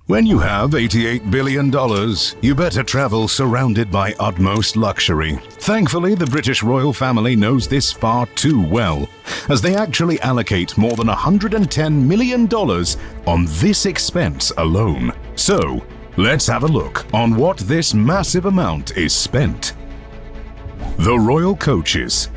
When you have $88 billion, you better travel surrounded by utmost luxury. Thankfully, the British royal family knows this far too well, as they actually allocate more than $110 million on this expense alone. So, let's have a look on what this massive amount is spent. The royal coaches.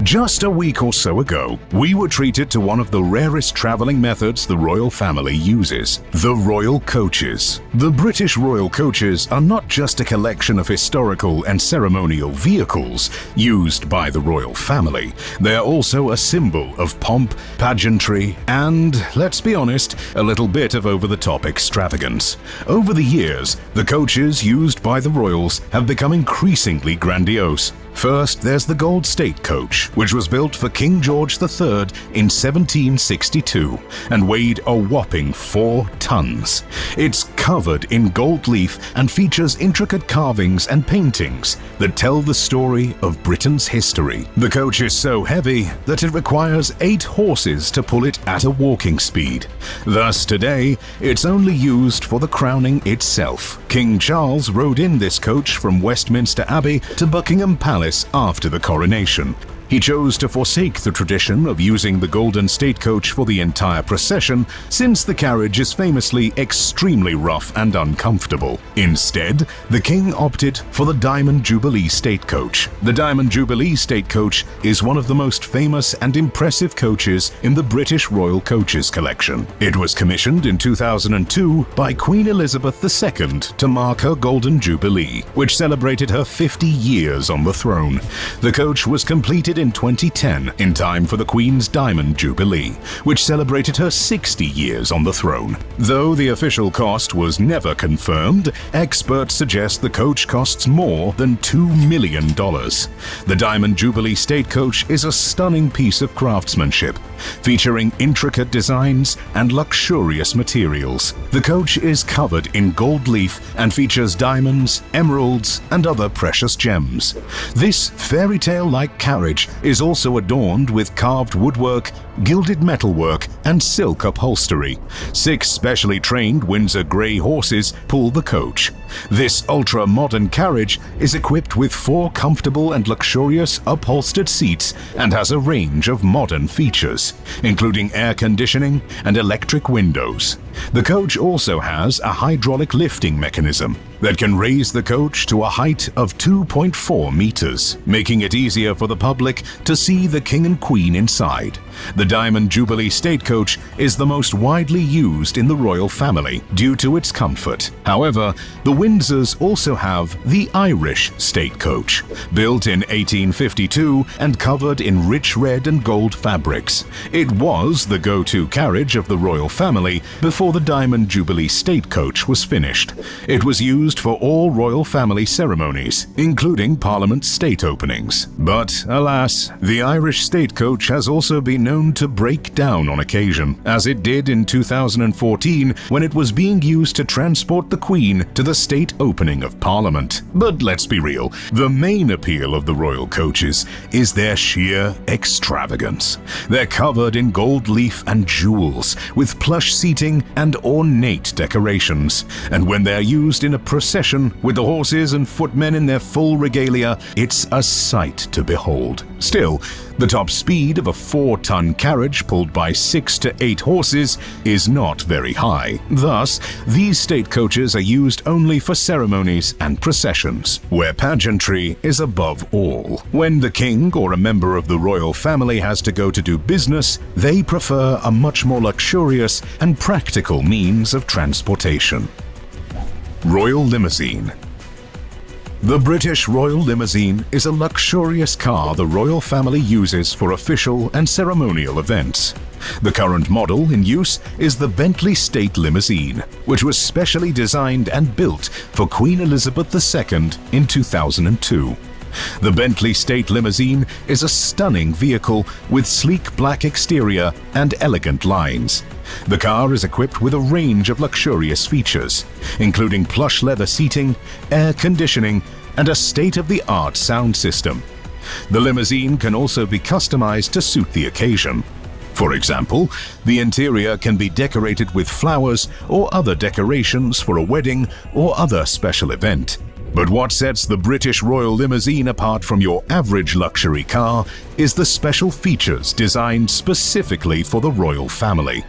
Just a week or so ago, we were treated to one of the rarest traveling methods the royal family uses: the royal coaches. The British royal coaches are not just a collection of historical and ceremonial vehicles used by the royal family. They are also a symbol of pomp, pageantry, and, let's be honest, a little bit of over-the-top extravagance. Over the years, the coaches used by the royals have become increasingly grandiose. First, there's the Gold State Coach, which was built for King George III in 1762 and weighed a whopping 4 tons. It's covered in gold leaf and features intricate carvings and paintings that tell the story of Britain's history. The coach is so heavy that it requires 8 horses to pull it at a walking speed. Thus, today, it's only used for the crowning itself. King Charles rode in this coach from Westminster Abbey to Buckingham Palace after the coronation. He chose to forsake the tradition of using the Golden State Coach for the entire procession, since the carriage is famously extremely rough and uncomfortable. Instead, the king opted for the Diamond Jubilee State Coach. The Diamond Jubilee State Coach is one of the most famous and impressive coaches in the British Royal Coaches collection. It was commissioned in 2002 by Queen Elizabeth II to mark her Golden Jubilee, which celebrated her 50 years on the throne. The coach was completed in 2010 in time for the Queen's Diamond Jubilee, which celebrated her 60 years on the throne. Though the official cost was never confirmed, experts suggest the coach costs more than $2 million. The Diamond Jubilee State Coach is a stunning piece of craftsmanship, featuring intricate designs and luxurious materials. The coach is covered in gold leaf and features diamonds, emeralds, and other precious gems. This fairy tale-like carriage is also adorned with carved woodwork, gilded metalwork, and silk upholstery. 6 specially trained Windsor Grey horses pull the coach. This ultra-modern carriage is equipped with 4 comfortable and luxurious upholstered seats and has a range of modern features, including air conditioning and electric windows. The coach also has a hydraulic lifting mechanism that can raise the coach to a height of 2.4 meters, making it easier for the public to see the king and queen inside. The Diamond Jubilee State Coach is the most widely used in the royal family due to its comfort. However, the Windsors also have the Irish State Coach, built in 1852 and covered in rich red and gold fabrics. It was the go-to carriage of the royal family before the Diamond Jubilee State Coach was finished. It was used for all royal family ceremonies, including Parliament's state openings. But, alas, the Irish State Coach has also been known to break down on occasion, as it did in 2014 when it was being used to transport the Queen to the state opening of Parliament. But let's be real, the main appeal of the royal coaches is their sheer extravagance. They're covered in gold leaf and jewels, with plush seating and ornate decorations, and when they're used in a procession with the horses and footmen in their full regalia, it's a sight to behold. Still, the top speed of a 4-ton carriage pulled by 6 to 8 horses is not very high. Thus, these state coaches are used only for ceremonies and processions, where pageantry is above all. When the king or a member of the royal family has to go to do business, they prefer a much more luxurious and practical means of transportation. Royal Limousine. The British Royal Limousine is a luxurious car the royal family uses for official and ceremonial events. The current model in use is the Bentley State Limousine, which was specially designed and built for Queen Elizabeth II in 2002. The Bentley State Limousine is a stunning vehicle with sleek black exterior and elegant lines. The car is equipped with a range of luxurious features, including plush leather seating, air conditioning, and a state-of-the-art sound system. The limousine can also be customized to suit the occasion. For example, the interior can be decorated with flowers or other decorations for a wedding or other special event. But what sets the British Royal Limousine apart from your average luxury car is the special features designed specifically for the royal family.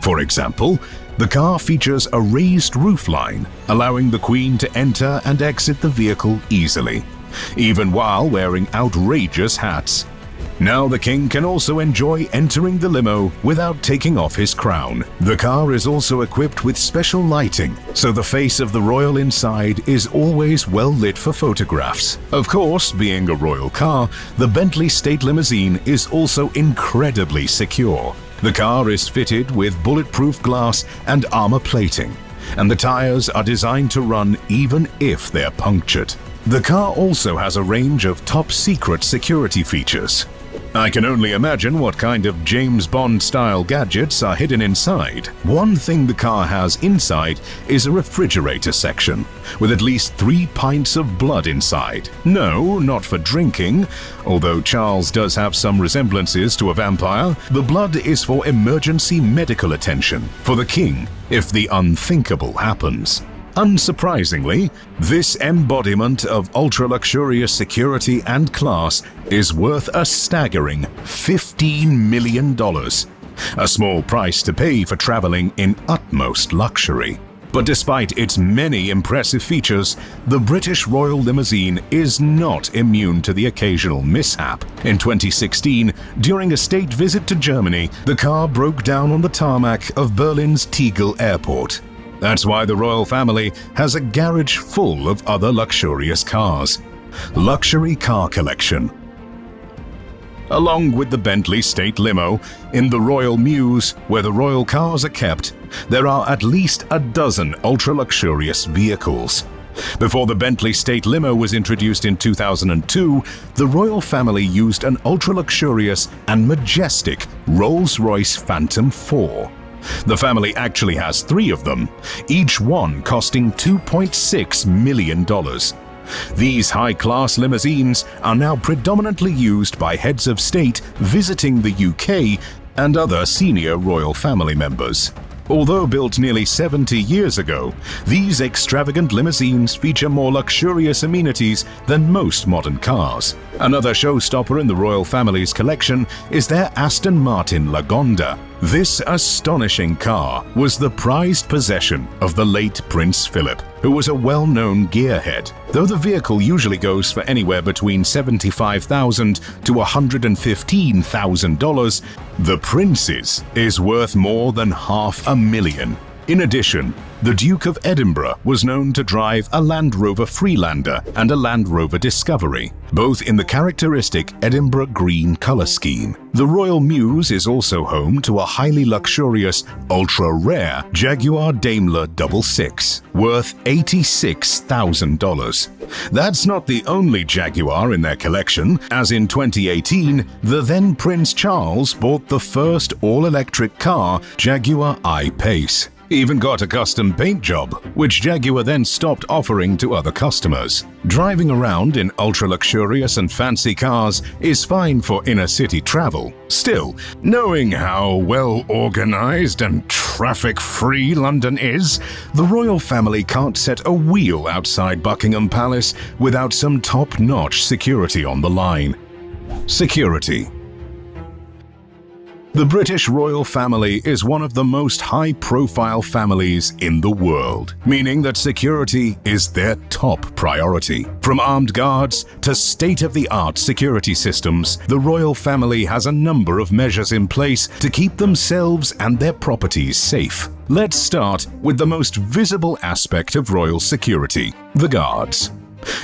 For example, the car features a raised roofline, allowing the Queen to enter and exit the vehicle easily, even while wearing outrageous hats. Now the King can also enjoy entering the limo without taking off his crown. The car is also equipped with special lighting, so the face of the royal inside is always well lit for photographs. Of course, being a royal car, the Bentley State Limousine is also incredibly secure. The car is fitted with bulletproof glass and armor plating, and the tires are designed to run even if they're punctured. The car also has a range of top-secret security features. I can only imagine what kind of James Bond-style gadgets are hidden inside. One thing the car has inside is a refrigerator section, with at least 3 pints of blood inside. No, not for drinking. Although Charles does have some resemblances to a vampire, the blood is for emergency medical attention for the King if the unthinkable happens. Unsurprisingly, this embodiment of ultra-luxurious security and class is worth a staggering $15 million, a small price to pay for traveling in utmost luxury. But despite its many impressive features, the British Royal Limousine is not immune to the occasional mishap. In 2016, during a state visit to Germany, the car broke down on the tarmac of Berlin's Tegel Airport. That's why the royal family has a garage full of other luxurious cars. Luxury car collection. Along with the Bentley State Limo, in the Royal Mews, where the royal cars are kept, there are at least a dozen ultra-luxurious vehicles. Before the Bentley State Limo was introduced in 2002, the royal family used an ultra-luxurious and majestic Rolls-Royce Phantom 4. The family actually has 3 of them, each one costing $2.6 million. These high-class limousines are now predominantly used by heads of state visiting the UK and other senior royal family members. Although built nearly 70 years ago, these extravagant limousines feature more luxurious amenities than most modern cars. Another showstopper in the royal family's collection is their Aston Martin Lagonda. This astonishing car was the prized possession of the late Prince Philip, who was a well-known gearhead. Though the vehicle usually goes for anywhere between $75,000 to $115,000, the Prince's is worth more than $500,000. In addition, the Duke of Edinburgh was known to drive a Land Rover Freelander and a Land Rover Discovery, both in the characteristic Edinburgh green color scheme. The Royal Mews is also home to a highly luxurious, ultra-rare Jaguar Daimler 66, worth $86,000. That's not the only Jaguar in their collection, as in 2018, the then Prince Charles bought the first all-electric car, Jaguar I-Pace. Even got a custom paint job, which Jaguar then stopped offering to other customers. Driving around in ultra-luxurious and fancy cars is fine for inner-city travel. Still, knowing how well-organized and traffic-free London is, the royal family can't set a wheel outside Buckingham Palace without some top-notch security on the line. Security. The British royal family is one of the most high-profile families in the world, meaning that security is their top priority. From armed guards to state-of-the-art security systems, the royal family has a number of measures in place to keep themselves and their properties safe. Let's start with the most visible aspect of royal security: the guards.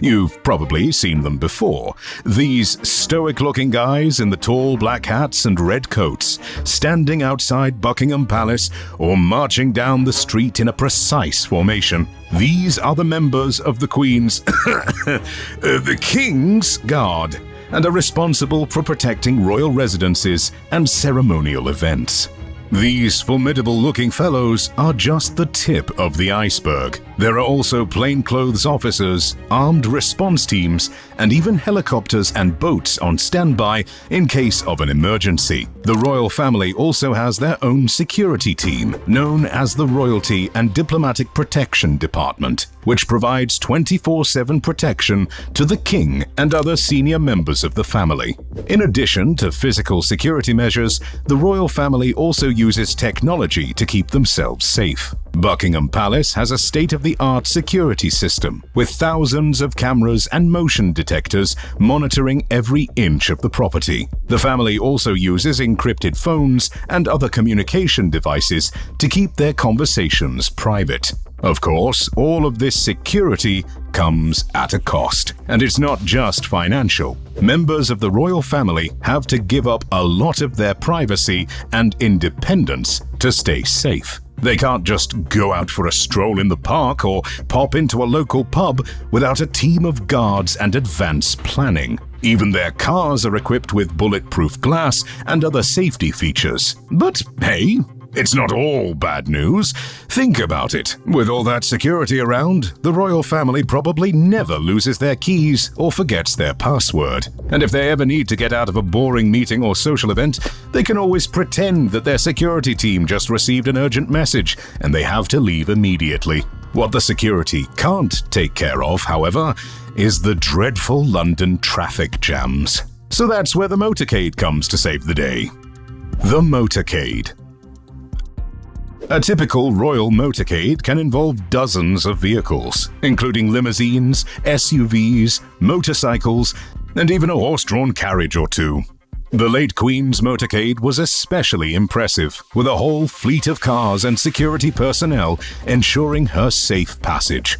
You've probably seen them before. These stoic-looking guys in the tall black hats and red coats, standing outside Buckingham Palace or marching down the street in a precise formation. These are the members of the Queen's the King's Guard, and are responsible for protecting royal residences and ceremonial events. These formidable-looking fellows are just the tip of the iceberg. There are also plainclothes officers, armed response teams, and even helicopters and boats on standby in case of an emergency. The royal family also has their own security team, known as the Royalty and Diplomatic Protection Department, which provides 24/7 protection to the king and other senior members of the family. In addition to physical security measures, the royal family also uses technology to keep themselves safe. Buckingham Palace has a state-of-the-art security system with thousands of cameras and motion detectors monitoring every inch of the property. The family also uses encrypted phones and other communication devices to keep their conversations private. Of course, all of this security comes at a cost, and it's not just financial. Members of the royal family have to give up a lot of their privacy and independence to stay safe. They can't just go out for a stroll in the park or pop into a local pub without a team of guards and advanced planning. Even their cars are equipped with bulletproof glass and other safety features. But hey, it's not all bad news. Think about it. With all that security around, the royal family probably never loses their keys or forgets their password. And if they ever need to get out of a boring meeting or social event, they can always pretend that their security team just received an urgent message and they have to leave immediately. What the security can't take care of, however, is the dreadful London traffic jams. So that's where the motorcade comes to save the day. The motorcade. A typical royal motorcade can involve dozens of vehicles, including limousines, SUVs, motorcycles, and even a horse-drawn carriage or two. The late Queen's motorcade was especially impressive, with a whole fleet of cars and security personnel ensuring her safe passage.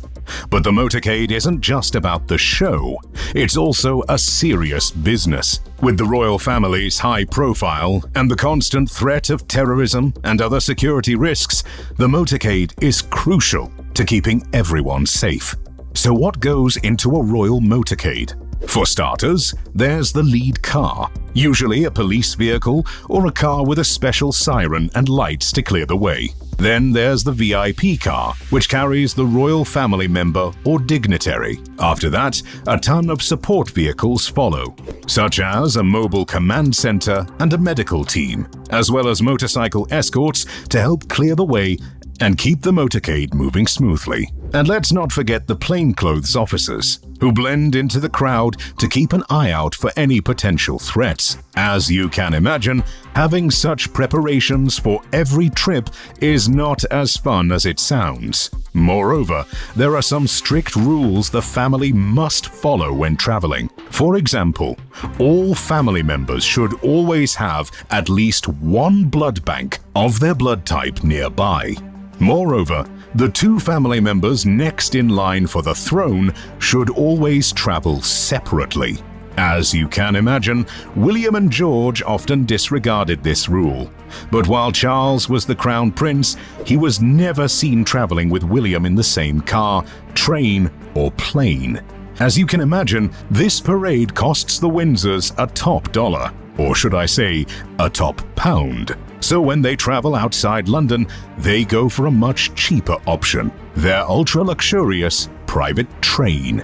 But the motorcade isn't just about the show, it's also a serious business. With the royal family's high profile and the constant threat of terrorism and other security risks, the motorcade is crucial to keeping everyone safe. So what goes into a royal motorcade? For starters, there's the lead car, usually a police vehicle or a car with a special siren and lights to clear the way. Then there's the VIP car, which carries the royal family member or dignitary. After that, a ton of support vehicles follow, such as a mobile command center and a medical team, as well as motorcycle escorts to help clear the way and keep the motorcade moving smoothly. And let's not forget the plainclothes officers, who blend into the crowd to keep an eye out for any potential threats. As you can imagine, having such preparations for every trip is not as fun as it sounds. Moreover, there are some strict rules the family must follow when traveling. For example, all family members should always have at least one blood bank of their blood type nearby. Moreover, the two family members next in line for the throne should always travel separately. As you can imagine, William and George often disregarded this rule. But while Charles was the crown prince, he was never seen traveling with William in the same car, train, or plane. As you can imagine, this parade costs the Windsors a top dollar, or should I say, a top pound. So when they travel outside London, they go for a much cheaper option, their ultra-luxurious private train.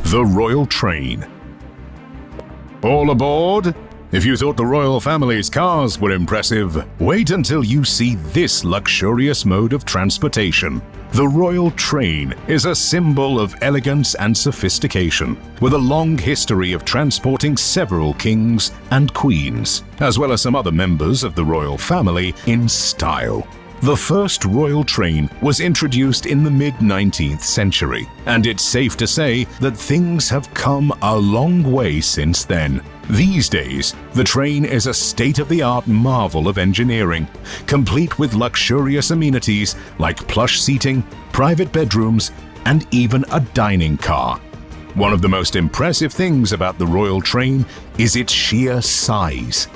The Royal Train. All aboard? If you thought the royal family's cars were impressive, wait until you see this luxurious mode of transportation. The Royal Train is a symbol of elegance and sophistication, with a long history of transporting several kings and queens, as well as some other members of the royal family, in style. The first royal train was introduced in the mid-19th century, and it's safe to say that things have come a long way since then. These days, the train is a state-of-the-art marvel of engineering, complete with luxurious amenities like plush seating, private bedrooms, and even a dining car. One of the most impressive things about the royal train is its sheer size.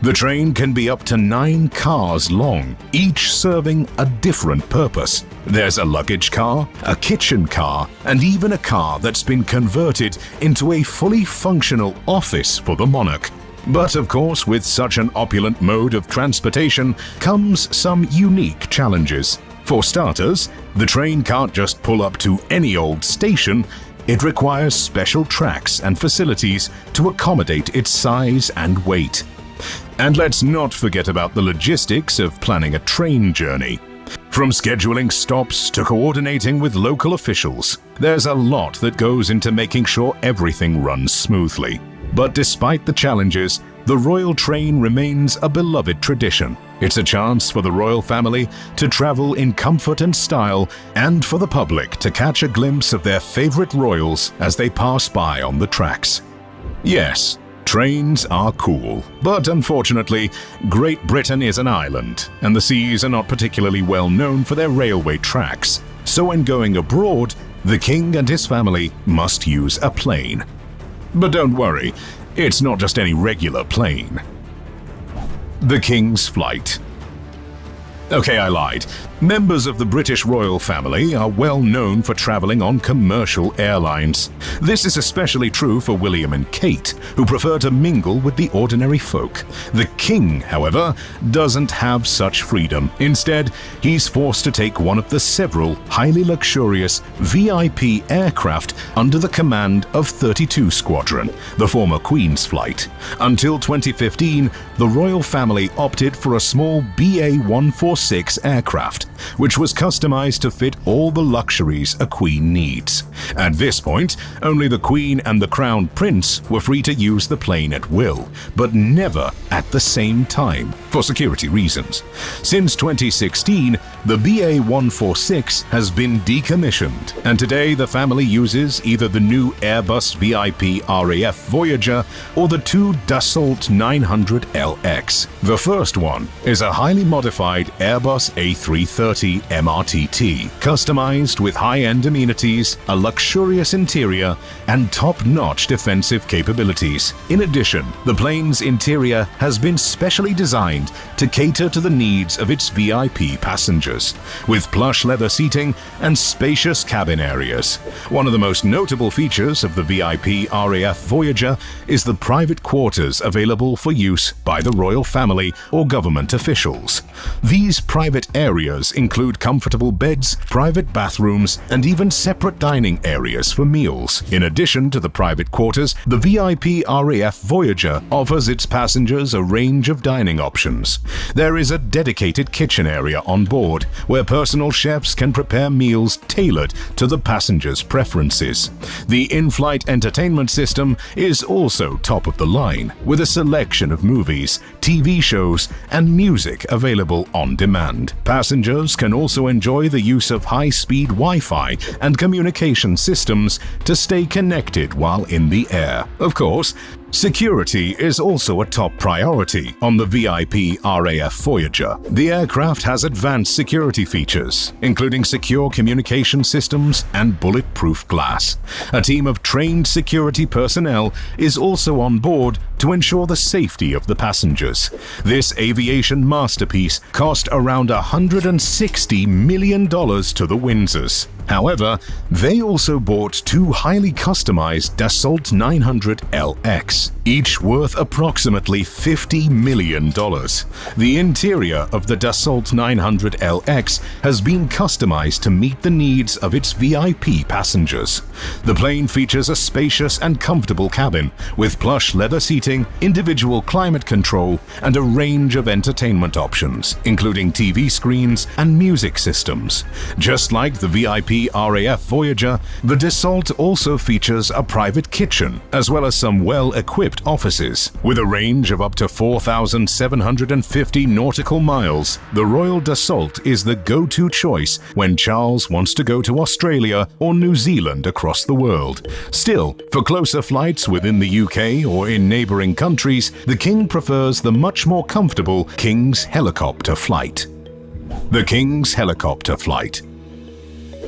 The train can be up to 9 cars long, each serving a different purpose. There's a luggage car, a kitchen car, and even a car that's been converted into a fully functional office for the monarch. But of course, with such an opulent mode of transportation comes some unique challenges. For starters, the train can't just pull up to any old station. It requires special tracks and facilities to accommodate its size and weight. And let's not forget about the logistics of planning a train journey. From scheduling stops to coordinating with local officials, there's a lot that goes into making sure everything runs smoothly. But despite the challenges, the royal train remains a beloved tradition. It's a chance for the royal family to travel in comfort and style, and for the public to catch a glimpse of their favorite royals as they pass by on the tracks. Yes, trains are cool, but unfortunately, Great Britain is an island, and the seas are not particularly well known for their railway tracks. So when going abroad, the king and his family must use a plane. But don't worry, it's not just any regular plane. The King's Flight. Okay, I lied. Members of the British royal family are well known for traveling on commercial airlines. This is especially true for William and Kate, who prefer to mingle with the ordinary folk. The king, however, doesn't have such freedom. Instead, he's forced to take one of the several highly luxurious VIP aircraft under the command of 32 Squadron, the former Queen's Flight. Until 2015, the royal family opted for a small BA-146 aircraft, which was customized to fit all the luxuries a queen needs. At this point, only the queen and the crown prince were free to use the plane at will, but never at the same time, for security reasons. Since 2016, the BA-146 has been decommissioned, and today the family uses either the new Airbus VIP RAF Voyager or the two Dassault 900LX. The first one is a highly modified Airbus A330 MRTT, customized with high-end amenities, a luxurious interior, and top-notch defensive capabilities. In addition, the plane's interior has been specially designed to cater to the needs of its VIP passengers, with plush leather seating and spacious cabin areas. One of the most notable features of the VIP RAF Voyager is the private quarters available for use by the royal family or government officials. These private areas include comfortable beds, private bathrooms, and even separate dining areas for meals. In addition to the private quarters, the VIP RAF Voyager offers its passengers a range of dining options. There is a dedicated kitchen area on board, where personal chefs can prepare meals tailored to the passengers' preferences. The in-flight entertainment system is also top of the line, with a selection of movies, TV shows, and music available on demand. Passengers can also enjoy the use of high-speed Wi-Fi and communication systems to stay connected while in the air. Of course, security is also a top priority on the VIP RAF Voyager. The aircraft has advanced security features, including secure communication systems and bulletproof glass. A team of trained security personnel is also on board to ensure the safety of the passengers. This aviation masterpiece cost around $160 million to the Windsors. However, they also bought two highly customized Dassault 900LX, each worth approximately $50 million. The interior of the Dassault 900LX has been customized to meet the needs of its VIP passengers. The plane features a spacious and comfortable cabin with plush leather seating, individual climate control, and a range of entertainment options, including TV screens and music systems. Just like the VIP RAF Voyager, the Dassault also features a private kitchen, as well as some well-equipped offices. With a range of up to 4,750 nautical miles, the Royal Dassault is the go-to choice when Charles wants to go to Australia or New Zealand across the world. Still, for closer flights within the UK or in neighbouring countries, the King prefers the much more comfortable King's Helicopter flight. The King's Helicopter flight.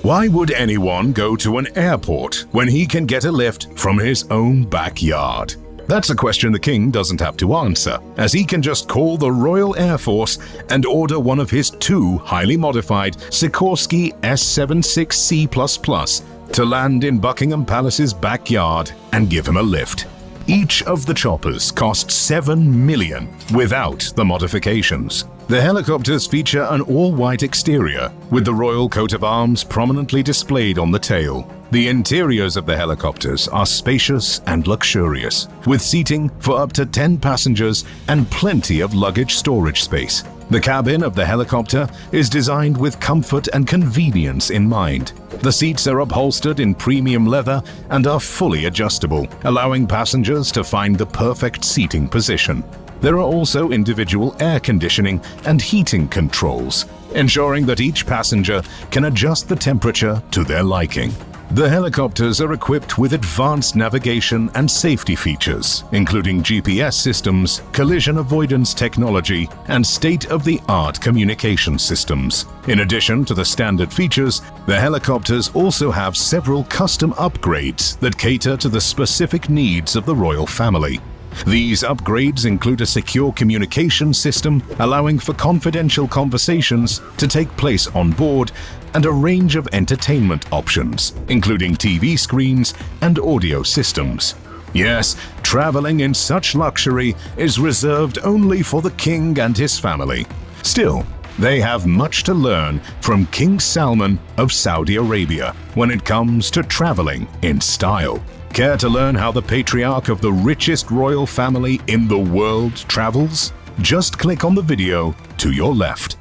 Why would anyone go to an airport when he can get a lift from his own backyard? That's a question the king doesn't have to answer, as he can just call the Royal Air Force and order one of his two highly modified Sikorsky S-76C++ to land in Buckingham Palace's backyard and give him a lift. Each of the choppers cost $7 million without the modifications. The helicopters feature an all-white exterior, with the royal coat of arms prominently displayed on the tail. The interiors of the helicopters are spacious and luxurious, with seating for up to 10 passengers and plenty of luggage storage space. The cabin of the helicopter is designed with comfort and convenience in mind. The seats are upholstered in premium leather and are fully adjustable, allowing passengers to find the perfect seating position. There are also individual air conditioning and heating controls, ensuring that each passenger can adjust the temperature to their liking. The helicopters are equipped with advanced navigation and safety features, including GPS systems, collision avoidance technology, and state-of-the-art communication systems. In addition to the standard features, the helicopters also have several custom upgrades that cater to the specific needs of the royal family. These upgrades include a secure communication system allowing for confidential conversations to take place on board and a range of entertainment options, including TV screens and audio systems. Yes, traveling in such luxury is reserved only for the king and his family. Still, they have much to learn from King Salman of Saudi Arabia when it comes to traveling in style. Care to learn how the patriarch of the richest royal family in the world travels? Just click on the video to your left.